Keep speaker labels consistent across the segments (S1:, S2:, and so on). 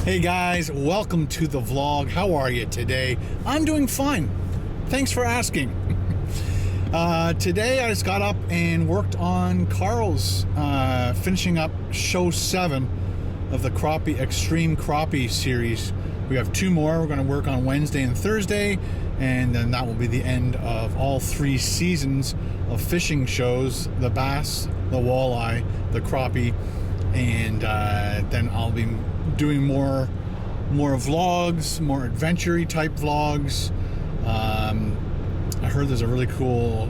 S1: Hey guys, welcome to the vlog. How are you today? I'm doing fine. Thanks for asking. Today I just got up and worked on Carl's finishing up show 7 of the Crappie Extreme Crappie series. We have 2 more. We're going to work on Wednesday and Thursday, and then that will be the end of all 3 seasons of fishing shows: the bass, the walleye, the crappie, and then I'll be doing more vlogs, more adventure-y type vlogs. I heard there's a really cool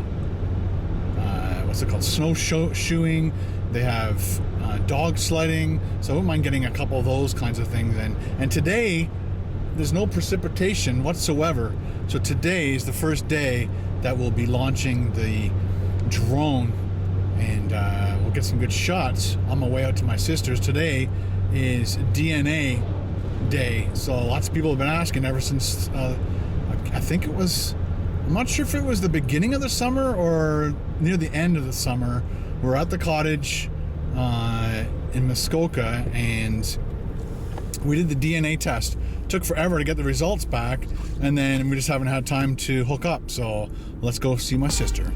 S1: what's it called, snowshoeing. They have dog sledding, so I wouldn't mind getting a couple of those kinds of things in. And today there's no precipitation whatsoever, so today is the first day that we'll be launching the drone, and we'll get some good shots on my way out to my sister's. Today is DNA day, so lots of people have been asking ever since I think it was, I'm not sure if it was the beginning of the summer or near the end of the summer. We're at the cottage in Muskoka, and we did the DNA test. Took forever to get the results back, and then we just haven't had time to hook up, so let's go see my sister.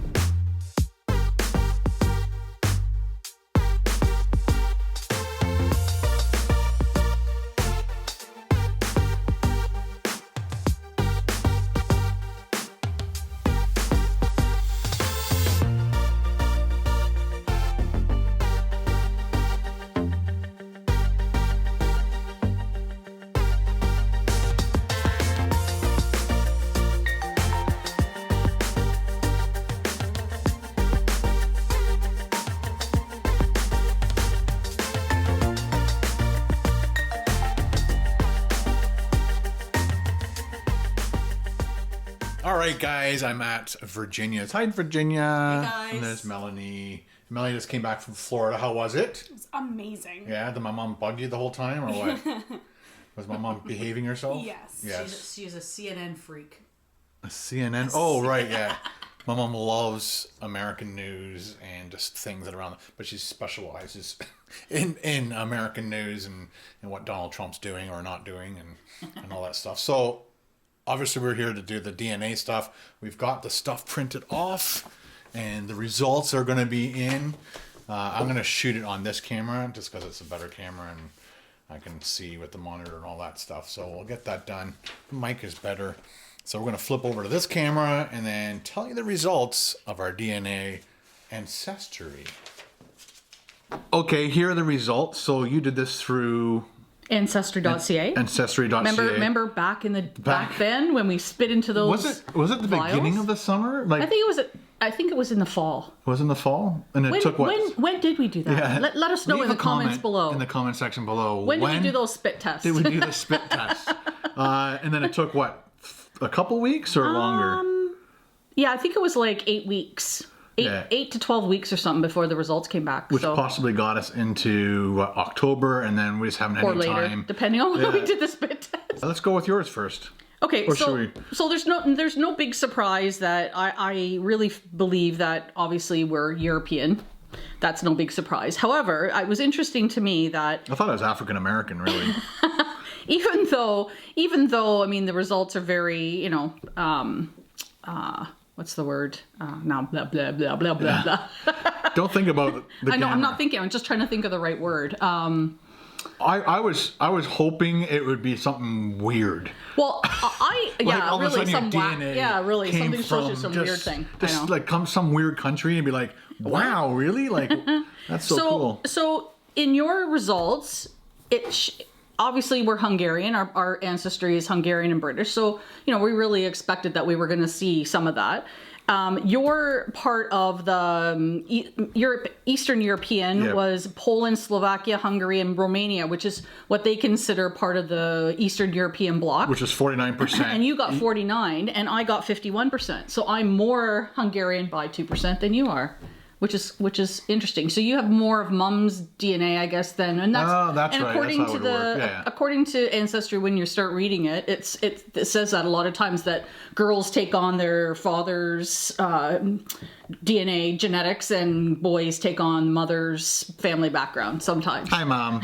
S1: Alright guys, I'm at Virginia's. Hi Virginia.
S2: Hey guys.
S1: And there's Melanie. Melanie just came back from Florida. How was it?
S2: It was amazing.
S1: Yeah, did my mom bug you the whole time or what? Was my mom behaving herself?
S2: Yes.
S1: Yes.
S3: She's a CNN freak.
S1: A CNN? Oh, right, yeah. My mom loves American news and just things that are around, but she specializes in American news and what Donald Trump's doing or not doing and all that stuff. So obviously we're here to do the DNA stuff. We've got the stuff printed off and the results are going to be in. I'm going to shoot it on this camera just because it's a better camera and I can see with the monitor and all that stuff. So we'll get that done. The mic is better. So we're going to flip over to this camera and then tell you the results of our DNA ancestry. Okay, here are the results. So you did this through
S3: Ancestry.ca.
S1: Ancestry.ca.
S3: Remember back then when we spit into those.
S1: Was it the
S3: vials?
S1: beginning of the summer? Like
S3: I think it was in the fall.
S1: Was in the fall, and it took what?
S3: When did we do that?
S1: Yeah.
S3: Let us know in the comments below.
S1: In the comment section below.
S3: When did we do those spit tests?
S1: Did we do the spit test? And then it took what? A couple weeks or longer?
S3: Yeah, I think it was like 8 weeks. 8 to 12 weeks or something before the results came back.
S1: Which possibly got us into
S3: October,
S1: and then we just haven't had
S3: or
S1: any
S3: later,
S1: time.
S3: depending on when we did the spit test.
S1: Let's go with yours first.
S3: Okay,
S1: or
S3: so there's no big surprise that I really believe that obviously we're European. That's no big surprise. However, it was interesting to me that
S1: I thought it was African American, really.
S3: even though I mean the results are very, what's the word? Now blah blah blah blah blah blah.
S1: Don't think about the
S3: I know,
S1: camera.
S3: I'm not thinking. I'm just trying to think of the right word.
S1: I was hoping it would be something weird.
S3: Well,
S1: All of a sudden
S3: some
S1: your DNA
S3: really
S1: came
S3: something shows you
S1: from
S3: some
S1: just,
S3: weird thing.
S1: Just like come some weird country and be like, wow, really? Like that's so cool.
S3: So in your results, obviously we're Hungarian. Our ancestry is Hungarian and British. So we really expected that we were going to see some of that. Your part of the Eastern European was Poland, Slovakia, Hungary, and Romania, which is what they consider part of the Eastern European bloc.
S1: Which is 49%.
S3: And you got 49%, and I got 51%. So I'm more Hungarian by 2% than you are. Which is interesting. So you have more of Mum's DNA, I guess, than and that's
S1: and right.
S3: according
S1: that's
S3: to according to Ancestry, when you start reading it, it says that a lot of times that girls take on their father's DNA genetics and boys take on mother's family background sometimes.
S1: Hi, Mom.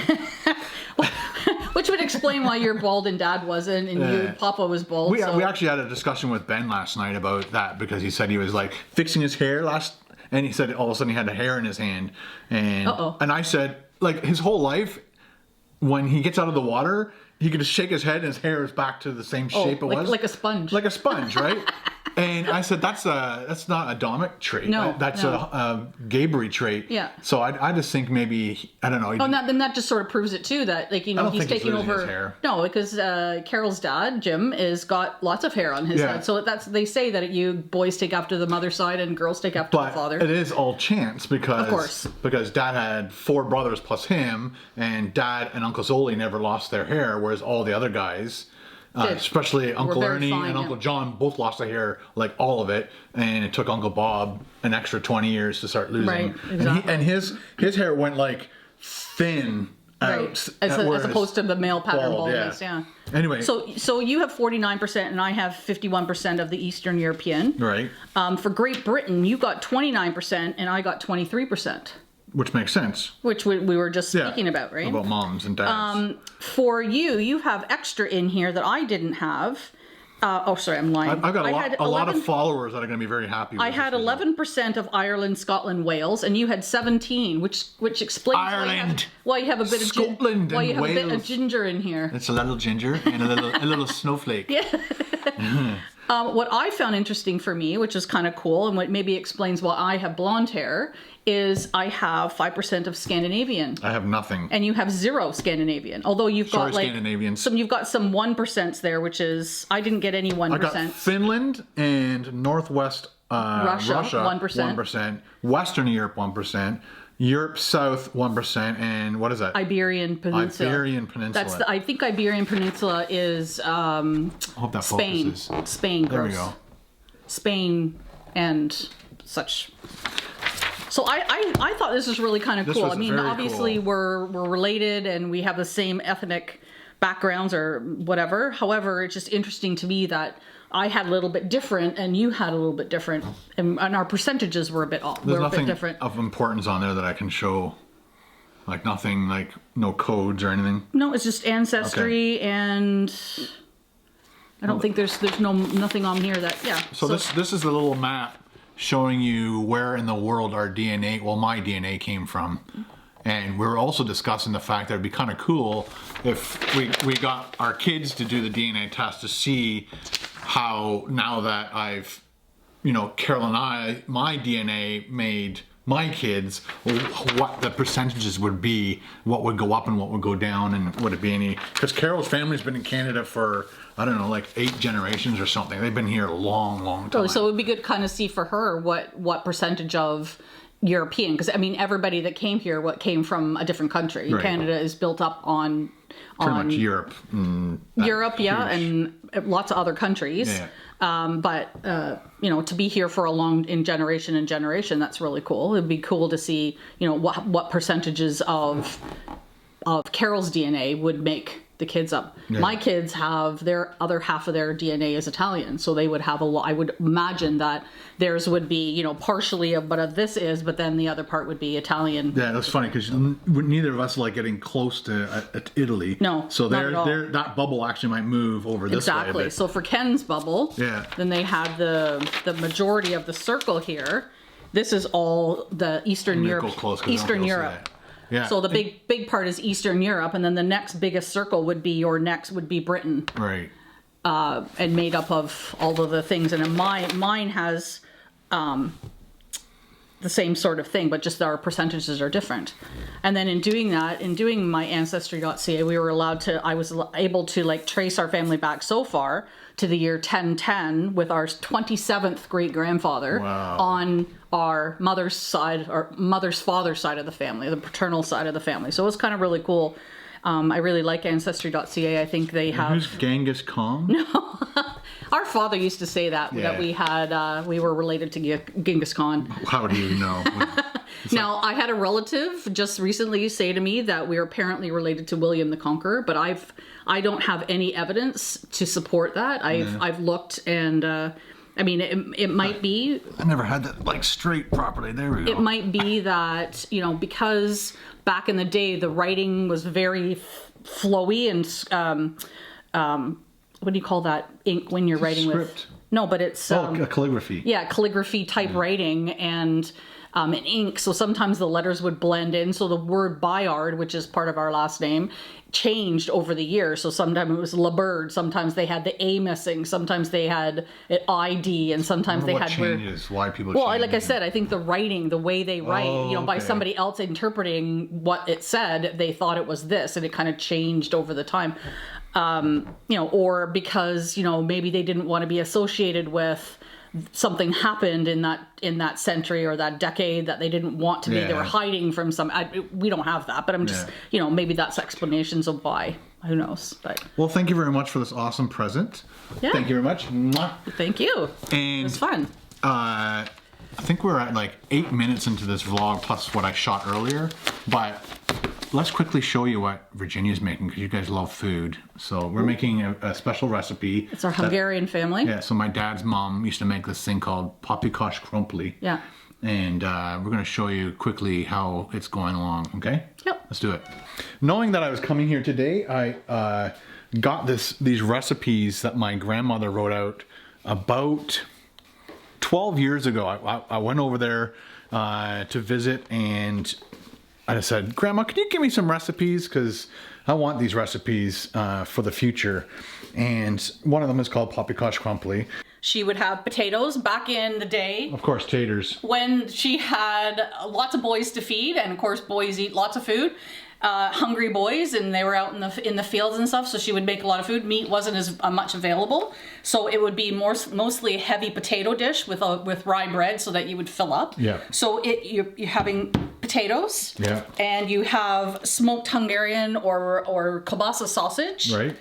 S3: Which would explain why you're bald and Dad wasn't, and Papa was bald.
S1: We actually had a discussion with Ben last night about that, because he said he was like fixing his hair and he said all of a sudden he had a hair in his hand, and I said, like, his whole life, when he gets out of the water, he could just shake his head and his hair is back to the same shape it was.
S3: Like a sponge.
S1: Like a sponge, right? And I said, that's not a Domik trait.
S3: No,
S1: that's a Gabriel trait.
S3: Yeah.
S1: So I just think maybe, I don't know.
S3: Then that just sort of proves it too, that, like, he's taking over.
S1: His hair.
S3: No, because Carol's dad, Jim, is got lots of hair on his head. So they say that you boys take after the mother's side and girls take after the father.
S1: It is all chance, because
S3: of course,
S1: because Dad had 4 brothers plus him, and Dad and Uncle Zoli never lost their hair, whereas all the other guys, especially Uncle Ernie and Uncle John, both lost their hair, like all of it, and it took Uncle Bob an extra 20 years to start losing.
S3: Right, exactly.
S1: And his hair went like thin out,
S3: as opposed to the male pattern baldness. Yeah.
S1: Anyway,
S3: so you have 49% and I have 51% of the Eastern European.
S1: Right.
S3: For Great Britain, you got 29% and I got 23%.
S1: Which makes sense.
S3: Which we were just speaking about, right?
S1: About moms and dads.
S3: For you have extra in here that I didn't have. Sorry, I'm lying.
S1: I've got a lot of followers that are going to be very happy with
S3: I had 11% of Ireland, Scotland, Wales, and you had 17, which explains why you have a bit of
S1: Scotland,
S3: why you have
S1: Wales.
S3: A bit of ginger in here.
S1: It's a little ginger and a little snowflake.
S3: Yeah. What I found interesting for me, which is kind of cool, and what maybe explains why I have blonde hair, is I have 5% of Scandinavian.
S1: I have nothing.
S3: And you have 0 Scandinavian. Although you've got you've got some 1% there, which is, I didn't get any 1%.
S1: I got Finland and Northwest Russia 1%, Western Europe 1%, Europe South 1%, and what is that?
S3: Iberian Peninsula. I think Iberian Peninsula is I
S1: hope that
S3: Spain.
S1: Focuses.
S3: Spain.
S1: There we go.
S3: Spain and such. So I thought this was really kind of cool. I mean, obviously we're related and we have the same ethnic backgrounds or whatever. However, it's just interesting to me that I had a little bit different and you had a little bit different, and our percentages were a bit off.
S1: There's nothing
S3: different
S1: of importance on there that I can show, like nothing, like no codes or anything.
S3: No, it's just Ancestry, and I don't think there's nothing on here that
S1: So this is a little map showing you where in the world our DNA, my DNA came from. And we were also discussing the fact that it'd be kind of cool if we got our kids to do the DNA test to see how, now that I've, Carol and my DNA made my kids, what the percentages would be, what would go up and what would go down, and would it be any, because Carol's family's been in Canada for, I don't know, like 8 generations or something. They've been here a long, long time.
S3: So it would be good to kind of see for her what percentage of European, because I mean everybody that came here came from a different country.
S1: Right.
S3: Canada is built up on
S1: pretty much Europe.
S3: Europe, and lots of other countries.
S1: Yeah.
S3: But to be here for in generation and generation, that's really cool. It'd be cool to see, what percentages of Carol's DNA would make the kids up. Yeah. My kids have their other half of their DNA is Italian, so they would have a lot. I would imagine that theirs would be, partially of what this is, but then the other part would be Italian.
S1: Yeah, that's funny because neither of us like getting close to Italy.
S3: No,
S1: so that bubble actually might move over this way.
S3: Exactly. So for Ken's bubble, then they had the majority of the circle here. This is all the Eastern Europe. Europe.
S1: Yeah.
S3: So the big part is Eastern Europe, and then the next biggest circle would be Britain.
S1: Right.
S3: And made up of all of the things, and mine has the same sort of thing, but just our percentages are different. And then in doing my Ancestry.ca, I was able to trace our family back so far to the year 1010 with our 27th great grandfather on our mother's side, or mother's father's side of the family, the paternal side of the family. So it was kind of really cool. I really like Ancestry.ca. I think they have.
S1: Who's Genghis Khan?
S3: No, our father used to say that we were related to Genghis Khan.
S1: How do you know?
S3: Now, I had a relative just recently say to me that we are apparently related to William the Conqueror, but I don't have any evidence to support that. I've looked, and I mean, it might be.
S1: I never had that straight properly. There we go.
S3: It might be that because back in the day the writing was very flowy and what do you call that ink when you're writing with? No, but it's
S1: a calligraphy.
S3: Yeah, calligraphy type writing and ink. So sometimes the letters would blend in. So the word Bayard, which is part of our last name, changed over the years. So sometimes it was LeBird, sometimes they had the A missing, sometimes they had an ID, and sometimes they had
S1: why people
S3: well, like I said, I think the writing, the way they write, by somebody else interpreting what it said, they thought it was this, and it kind of changed over the time. Or because, maybe they didn't want to be associated with something happened in that century or that decade that they didn't want to be. They were hiding from we don't have that, but I'm just, maybe that's explanations of why. Who knows? But
S1: well, thank you very much for this awesome present. Yeah. Thank you very much. Mwah.
S3: Thank you.
S1: And
S3: it was fun.
S1: I think we're at like 8 minutes into this vlog plus what I shot earlier, but let's quickly show you what Virginia's making because you guys love food. So we're making a special recipe.
S3: It's our Hungarian family.
S1: Yeah, so my dad's mom used to make this thing called papikás krumpli.
S3: Yeah.
S1: And we're going to show you quickly how it's going along, okay?
S3: Yep.
S1: Let's do it. Knowing that I was coming here today, I got these recipes that my grandmother wrote out about 12 years ago. I went over there to visit, and I said, Grandma, can you give me some recipes? Because I want these recipes for the future. And one of them is called papikás krumpli.
S3: She would have potatoes back in the day.
S1: Of course, taters.
S3: When she had lots of boys to feed, and of course boys eat lots of food. Hungry boys, and they were out in the fields and stuff, so she would make a lot of food. Meat wasn't as much available, so it would be mostly a heavy potato dish with rye bread, so that you would fill up.
S1: Yeah.
S3: So you're having potatoes.
S1: Yeah.
S3: And you have smoked Hungarian or kielbasa sausage.
S1: Right.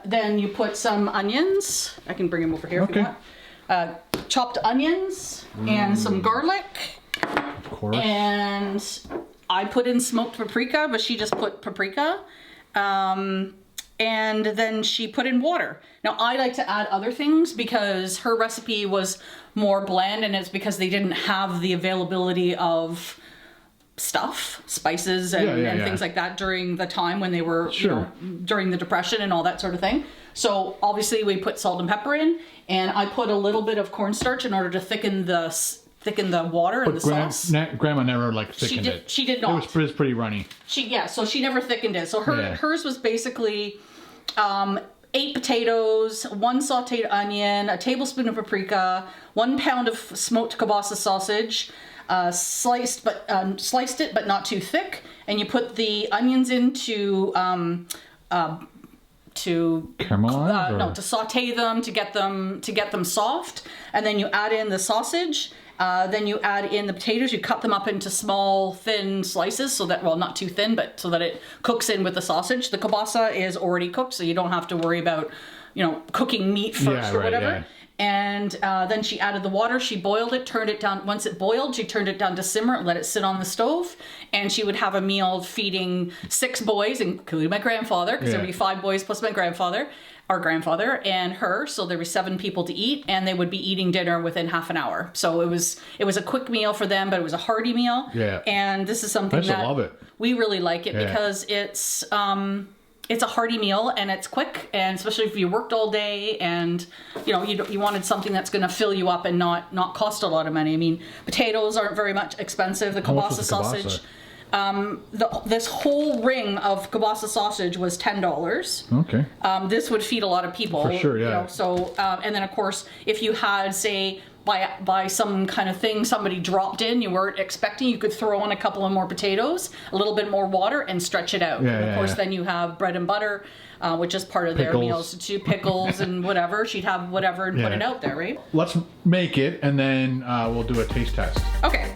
S3: Then you put some onions. I can bring them over here if you want. Chopped onions and some garlic.
S1: Of course.
S3: And I put in smoked paprika, but she just put paprika. And then she put in water. Now, I like to add other things because her recipe was more bland, and it's because they didn't have the availability of spices and things like that during the time when they were, during the Depression and all that sort of thing. So obviously we put salt and pepper in, and I put a little bit of cornstarch in order to thicken the water and the sauce.
S1: Grandma never thickened it.
S3: She did not.
S1: It was pretty runny.
S3: So she never thickened it. So hers was basically 8 potatoes, 1 sauteed onion, a tablespoon of paprika, 1 pound of smoked kielbasa sausage, sliced it but not too thick, and you put the onions into to saute them to get them soft, and then you add in the sausage. Then you add in the potatoes. You cut them up into small, thin slices so that, well, not too thin, but so that it cooks in with the sausage. The kielbasa is already cooked, so you don't have to worry about, cooking meat first or whatever. Yeah. And then she added the water. She boiled it, turned it down. Once it boiled, she turned it down to simmer and let it sit on the stove. And she would have a meal feeding 6 boys, including my grandfather, because there would be 5 boys plus my grandfather, our grandfather, and her. So there were 7 people to eat, and they would be eating dinner within half an hour. So it was a quick meal for them, but it was a hearty meal. Yeah. And this is something that love it. We really like it because it's a hearty meal and it's quick, and especially if you worked all day and you wanted something that's going to fill you up and not cost a lot of money. I mean, potatoes aren't very much expensive. The kielbasa sausage, this whole ring of kielbasa sausage was $10. Okay. This would feed a lot of people. For sure, yeah. And then of course, if you had, say, by some kind of thing somebody dropped in you weren't expecting, you could throw in a couple of more potatoes, a little bit more water, and stretch it out. And of course then you have bread and butter, which is part of their meals too, pickles and whatever. She'd have whatever and put it out there, right?
S1: Let's make it, and then we'll do a taste test.
S3: Okay.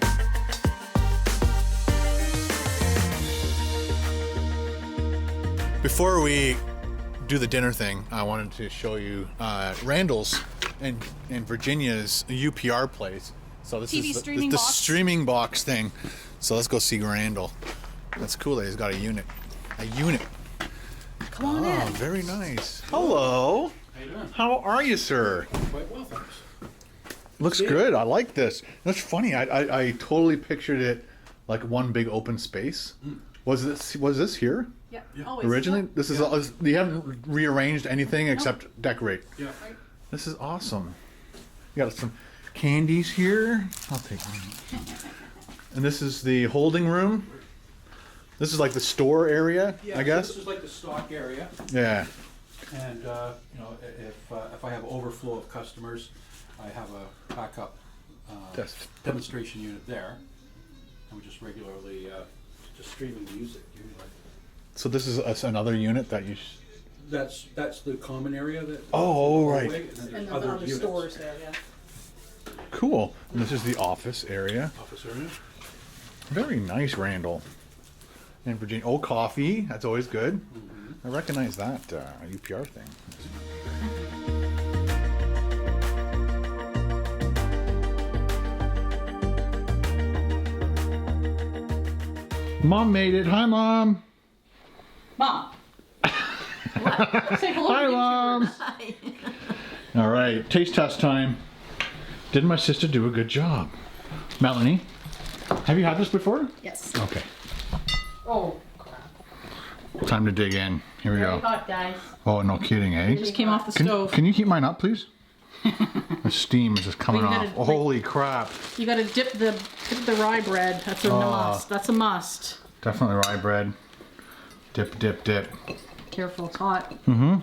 S1: Before we do the dinner thing, I wanted to show you Randall's and Virginia's UPR place. So this is the streaming box thing. So let's go see Randall. That's cool that he's got a unit.
S3: Come on in.
S1: Oh, very nice. Hello.
S2: How you doing?
S1: How are you, sir?
S2: Quite well, thanks.
S1: Looks good. I like this. That's funny. I totally pictured it like one big open space. Was this here
S3: Yeah.
S1: originally? This is all, you haven't rearranged anything except decorate.
S2: Yeah.
S1: This is awesome. You got some candies here. I'll take one. And this is the holding room. This is like the store area,
S2: Yeah,
S1: I guess.
S2: So this is like the stock area,
S1: Yeah.
S2: and you know, if I have overflow of customers, I have a backup demonstration unit there, and we just regularly just streaming music.
S1: So this is another unit that you.
S2: That's the common area that.
S1: Oh, right.
S2: And then
S3: And
S2: there's
S3: the
S2: other
S3: other
S2: units.
S3: stores there, yeah.
S1: Cool. And this is the office area.
S2: Office area.
S1: Very nice, Randall. And Virginia. Oh, coffee. That's always good. I recognize that UPR thing. Mom made it. Hi, Mom.
S3: Mom. What? Say hello.
S1: Hi,
S3: to
S1: Mom. All right. Taste test time. Did my sister do a good job? Melanie, have you had this before?
S4: Yes.
S1: Okay.
S3: Oh, crap.
S1: Time to dig in. Here we
S4: Very
S1: go.
S4: hot, guys.
S1: Oh, no kidding, eh?
S3: Just came off the stove.
S1: Can you keep mine up, please? The steam is just coming
S3: Well, you
S1: off.
S3: gotta, like-
S1: Holy crap.
S3: You gotta dip the rye bread. That's a must. That's a must.
S1: Definitely rye bread. Dip, dip, dip.
S3: Careful, it's hot.
S1: You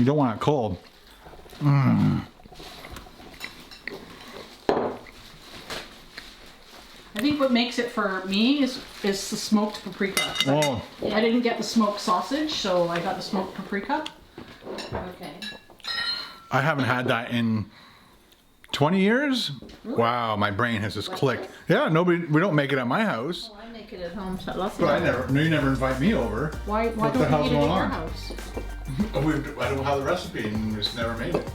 S1: don't want it cold.
S3: I think what makes it for me is the smoked paprika.
S1: Oh,
S3: I didn't get the smoked sausage, so I got the smoked paprika.
S4: Okay.
S1: I haven't had that in 20 years? Wow, my brain has just clicked. Yeah, we don't make it at my house.
S4: Well, I make it at home, so lots
S1: But
S4: of
S1: you never invite me over.
S3: Why
S1: What the
S3: don't
S1: hell's
S3: you eat it
S1: going
S3: at your
S1: on?
S3: house?
S1: I don't have the recipe and just never made it.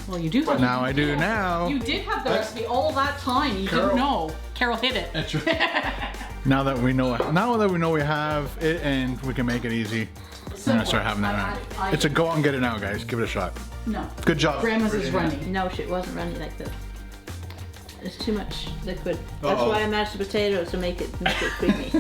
S3: Well, you do.
S1: But now I do now.
S3: You did have the recipe all that time. You
S1: Carol.
S3: didn't know. Carol hid it.
S1: That's right. Now that we know we have it and we can make it easy, I'm gonna start having that now. It's a go out and get it now, guys. Give it a shot.
S3: No.
S1: Good job.
S3: Grandma's is
S1: Virginia.
S3: runny.
S4: No, it wasn't runny like this. It's too much liquid. That's
S1: Uh-oh.
S4: why I mashed the potatoes to make it creamy.